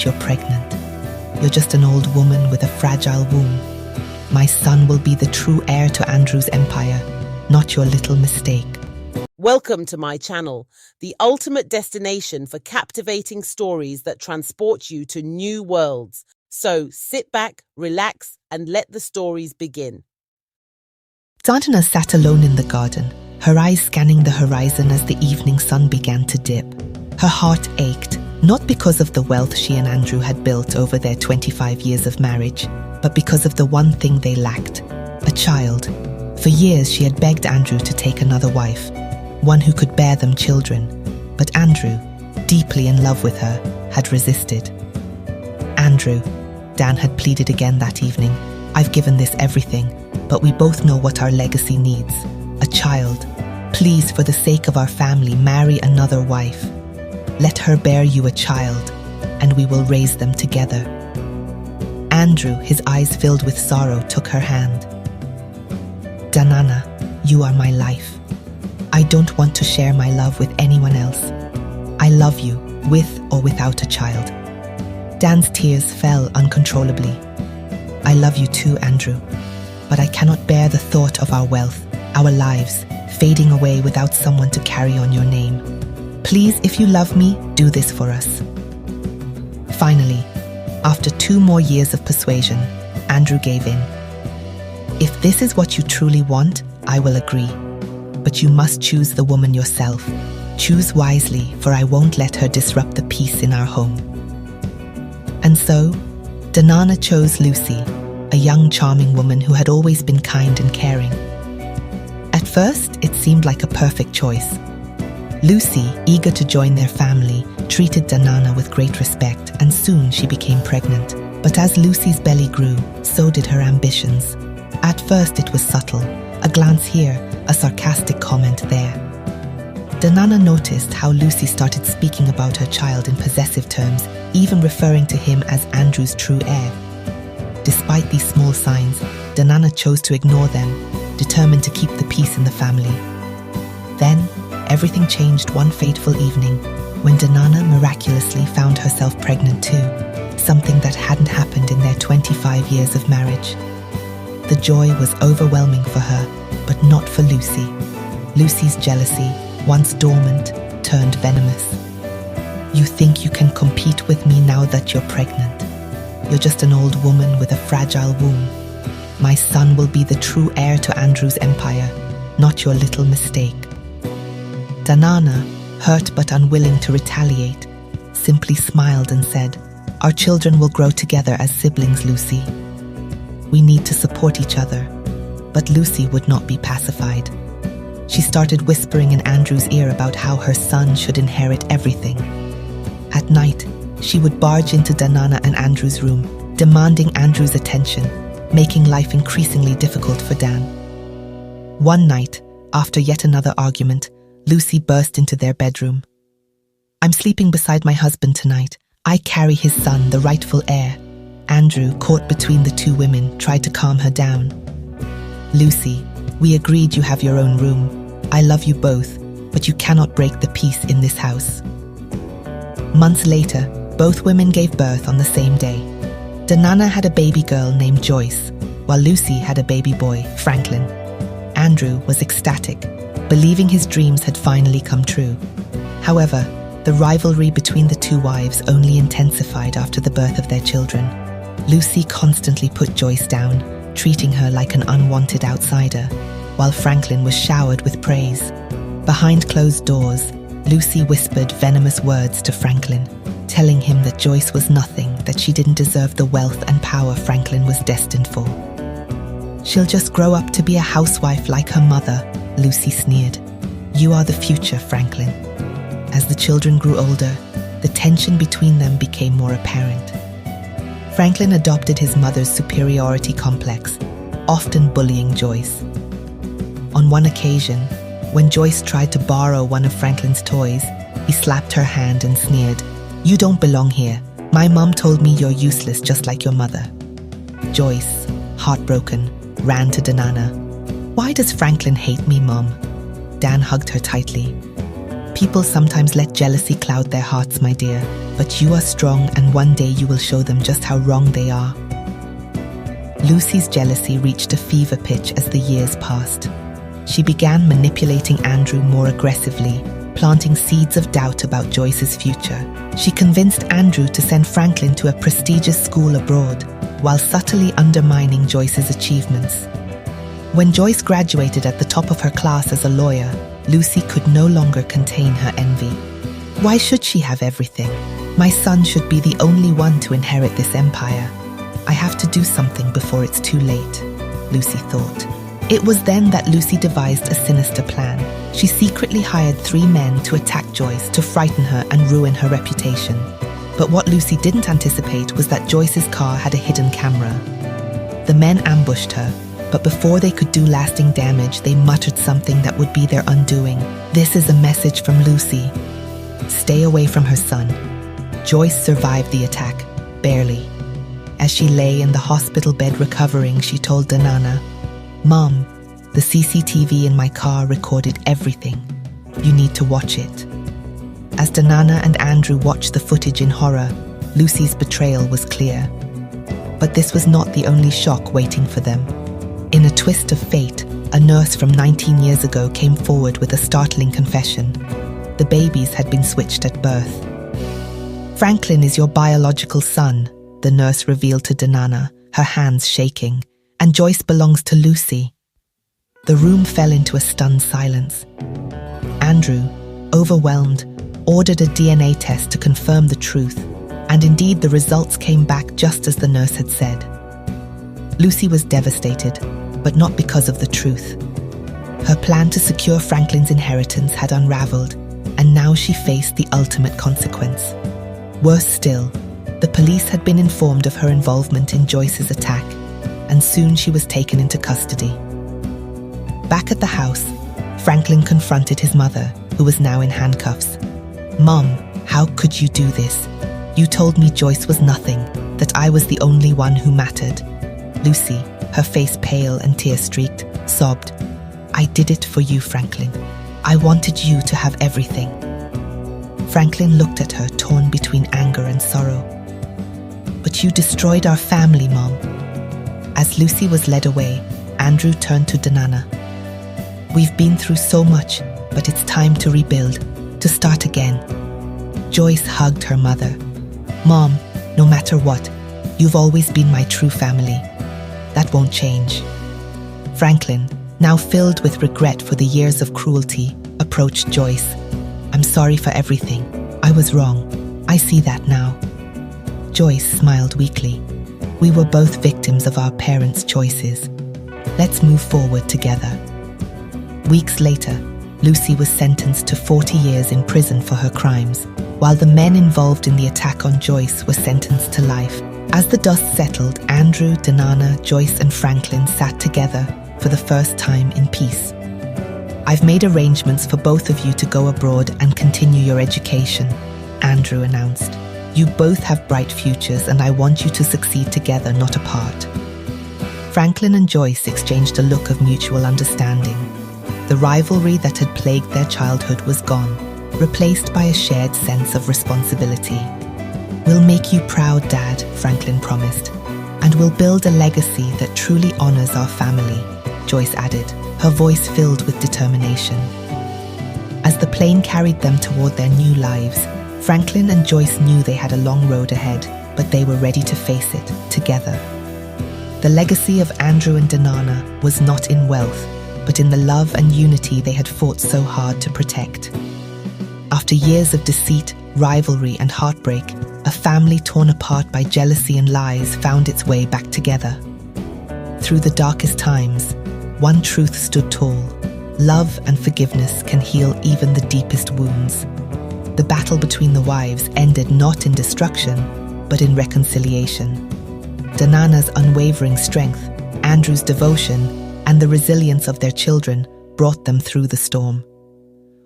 that you're pregnant. You're just an old woman with a fragile womb. My son will be the true heir to Andrew's empire, not your little mistake. Welcome to my channel, the ultimate destination for captivating stories that transport you to new worlds. So sit back, relax, and let the stories begin. Danana sat alone in the garden, her eyes scanning the horizon as the evening sun began to dip. Her heart ached, not because of the wealth she and Andrew had built over their 25 years of marriage, but because of the one thing they lacked, a child. For years she had begged Andrew to take another wife, one who could bear them children. But Andrew, deeply in love with her, had resisted. Andrew, Dan had pleaded again that evening, I've given this everything, but we both know what our legacy needs. A child. Please, for the sake of our family, marry another wife. Let her bear you a child, and we will raise them together. Andrew, his eyes filled with sorrow, took her hand. Danana, you are my life. I don't want to share my love with anyone else. I love you, with or without a child. Dan's tears fell uncontrollably. I love you too, Andrew, but I cannot bear the thought of our wealth, our lives, fading away without someone to carry on your name. Please, if you love me, do this for us. Finally, after 2 more years of persuasion, Andrew gave in. If this is what you truly want, I will agree. But you must choose the woman yourself. Choose wisely, for I won't let her disrupt the peace in our home. And so, Danana chose Lucy, a young, charming woman who had always been kind and caring. At first, it seemed like a perfect choice. Lucy, eager to join their family, treated Danana with great respect, and soon she became pregnant. But as Lucy's belly grew, so did her ambitions. At first it was subtle, a glance here, a sarcastic comment there. Danana noticed how Lucy started speaking about her child in possessive terms, even referring to him as Andrew's true heir. Despite these small signs, Danana chose to ignore them, determined to keep the peace in the family. Then, everything changed one fateful evening when Danana miraculously found herself pregnant too, something that hadn't happened in their 25 years of marriage. The joy was overwhelming for her, but not for Lucy. Lucy's jealousy, once dormant, turned venomous. You think you can compete with me now that you're pregnant? You're just an old woman with a fragile womb. My son will be the true heir to Andrew's empire, not your little mistake. Danana, hurt but unwilling to retaliate, simply smiled and said, Our children will grow together as siblings, Lucy. We need to support each other. But Lucy would not be pacified. She started whispering in Andrew's ear about how her son should inherit everything. At night, she would barge into Danana and Andrew's room, demanding Andrew's attention, making life increasingly difficult for Dan. One night, after yet another argument, Lucy burst into their bedroom. I'm sleeping beside my husband tonight. I carry his son, the rightful heir. Andrew, caught between the two women, tried to calm her down. Lucy, we agreed you have your own room. I love you both, but you cannot break the peace in this house. Months later, both women gave birth on the same day. Danana had a baby girl named Joyce, while Lucy had a baby boy, Franklin. Andrew was ecstatic, believing his dreams had finally come true. However, the rivalry between the two wives only intensified after the birth of their children. Lucy constantly put Joyce down, treating her like an unwanted outsider, while Franklin was showered with praise. Behind closed doors, Lucy whispered venomous words to Franklin, telling him that Joyce was nothing, that she didn't deserve the wealth and power Franklin was destined for. She'll just grow up to be a housewife like her mother, Lucy sneered. You are the future, Franklin. As the children grew older, the tension between them became more apparent. Franklin adopted his mother's superiority complex, often bullying Joyce. On one occasion, when Joyce tried to borrow one of Franklin's toys, he slapped her hand and sneered, You don't belong here. My mom told me you're useless just like your mother. Joyce, heartbroken, ran to Danana. Why does Franklin hate me, Mom? Dan hugged her tightly. People sometimes let jealousy cloud their hearts, my dear. But you are strong, and one day you will show them just how wrong they are. Lucy's jealousy reached a fever pitch as the years passed. She began manipulating Andrew more aggressively, planting seeds of doubt about Joyce's future. She convinced Andrew to send Franklin to a prestigious school abroad, while subtly undermining Joyce's achievements. When Joyce graduated at the top of her class as a lawyer, Lucy could no longer contain her envy. Why should she have everything? My son should be the only one to inherit this empire. I have to do something before it's too late, Lucy thought. It was then that Lucy devised a sinister plan. She secretly hired 3 men to attack Joyce, to frighten her and ruin her reputation. But what Lucy didn't anticipate was that Joyce's car had a hidden camera. The men ambushed her, but before they could do lasting damage, they muttered something that would be their undoing. This is a message from Lucy. Stay away from her son. Joyce survived the attack, barely. As she lay in the hospital bed recovering, she told Danana, "Mom, the CCTV in my car recorded everything. You need to watch it." As Danana and Andrew watched the footage in horror, Lucy's betrayal was clear. But this was not the only shock waiting for them. In a twist of fate, a nurse from 19 years ago came forward with a startling confession. The babies had been switched at birth. "Franklin is your biological son," the nurse revealed to Danana, her hands shaking, "and Joyce belongs to Lucy." The room fell into a stunned silence. Andrew, overwhelmed, ordered a DNA test to confirm the truth, and indeed the results came back just as the nurse had said. Lucy was devastated, but not because of the truth. Her plan to secure Franklin's inheritance had unraveled, and now she faced the ultimate consequence. Worse still, the police had been informed of her involvement in Joyce's attack, and soon she was taken into custody. Back at the house, Franklin confronted his mother, who was now in handcuffs. "Mom, how could you do this? You told me Joyce was nothing, that I was the only one who mattered." Lucy, her face pale and tear-streaked, sobbed, "I did it for you, Franklin. I wanted you to have everything." Franklin looked at her, torn between anger and sorrow. "But you destroyed our family, Mom." As Lucy was led away, Andrew turned to Danana. "We've been through so much, but it's time to rebuild, to start again." Joyce hugged her mother. "Mom, no matter what, you've always been my true family. That won't change." Franklin, now filled with regret for the years of cruelty, approached Joyce. "I'm sorry for everything. I was wrong. I see that now." Joyce smiled weakly. "We were both victims of our parents' choices. Let's move forward together." Weeks later, Lucy was sentenced to 40 years in prison for her crimes, while the men involved in the attack on Joyce were sentenced to life. As the dust settled, Andrew, Danana, Joyce and Franklin sat together for the first time in peace. "I've made arrangements for both of you to go abroad and continue your education," Andrew announced. "You both have bright futures, and I want you to succeed together, not apart." Franklin and Joyce exchanged a look of mutual understanding. The rivalry that had plagued their childhood was gone, replaced by a shared sense of responsibility. "We'll make you proud, Dad," Franklin promised, "and we'll build a legacy that truly honors our family," Joyce added, her voice filled with determination. As the plane carried them toward their new lives, Franklin and Joyce knew they had a long road ahead, but they were ready to face it together. The legacy of Andrew and Danana was not in wealth, but in the love and unity they had fought so hard to protect. After years of deceit, rivalry and heartbreak, a family torn apart by jealousy and lies found its way back together. Through the darkest times, one truth stood tall: love and forgiveness can heal even the deepest wounds. The battle between the wives ended not in destruction, but in reconciliation. Danana's unwavering strength, Andrew's devotion, and the resilience of their children brought them through the storm.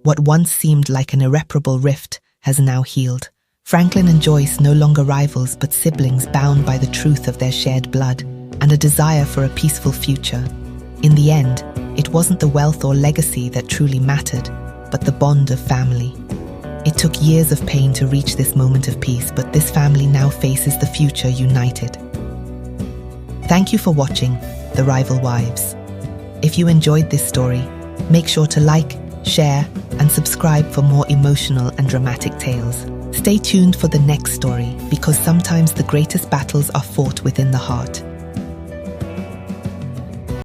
What once seemed like an irreparable rift has now healed. Franklin and Joyce no longer rivals but siblings bound by the truth of their shared blood and a desire for a peaceful future. In the end, it wasn't the wealth or legacy that truly mattered, but the bond of family. It took years of pain to reach this moment of peace, but this family now faces the future united. Thank you for watching The Rival Wives. If you enjoyed this story, make sure to like, share, and subscribe for more emotional and dramatic tales. Stay tuned for the next story, because sometimes the greatest battles are fought within the heart.